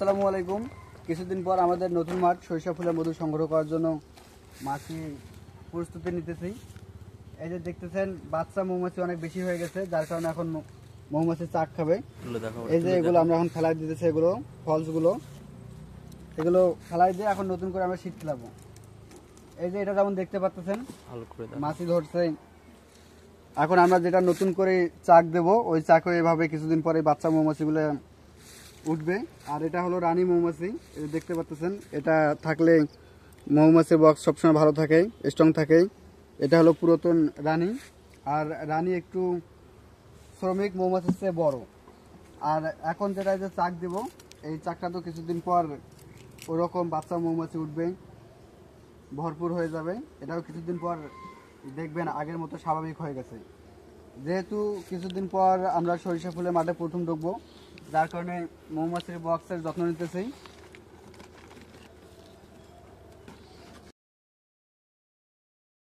আসসালামু আলাইকুম। কিছুদিন পর আমাদের নতুন মাঠ সরিষা ফুলের মধু সংগ্রহ করার জন্য মাছি প্রস্তুতি নিতেছি। এই যে দেখতেছেন বাচ্চা মৌমাছি অনেক বেশি হয়ে গেছে, যার কারণে এখন মৌমাছি চাক খাবে। এই যে এগুলো আমরা এখন ফেলাই দিতেছি, এগুলো ফলসগুলো এগুলো ফেলাই দিয়ে এখন নতুন করে আমরা শীত ফেলাবো। এই যে এটা যেমন দেখতে পাচ্ছেন মাছি ধরছে। এখন আমরা যেটা নতুন করে চাক দেব, ওই চাকে এভাবে কিছুদিন পরে বাচ্চা মৌমাছিগুলো উঠবে। আর এটা হলো রানী মৌমাছি, দেখতে পাচ্ছেন। এটা থাকলে মৌমাছির বক্স সবসময় ভালো থাকে, স্ট্রং থাকে। এটা হলো পুরাতন রানী। আর রানী একটু শ্রমিক মৌমাছির চেয়ে বড়। আর এখন যেটা যে চাক দেব, এই চাকটা তো কিছুদিন পর ওরকম বাচ্চা মৌমাছি উঠবে, ভরপুর হয়ে যাবে। এটাও কিছুদিন পর দেখবেন আগের মতো স্বাভাবিক হয়ে গেছে। যেহেতু কিছুদিন পর আমরা সরিষা ফুলের মাঠে প্রথম ঢুকবো, যার কারণে মৌমাছির বক্সের যত্ন নিতেছি।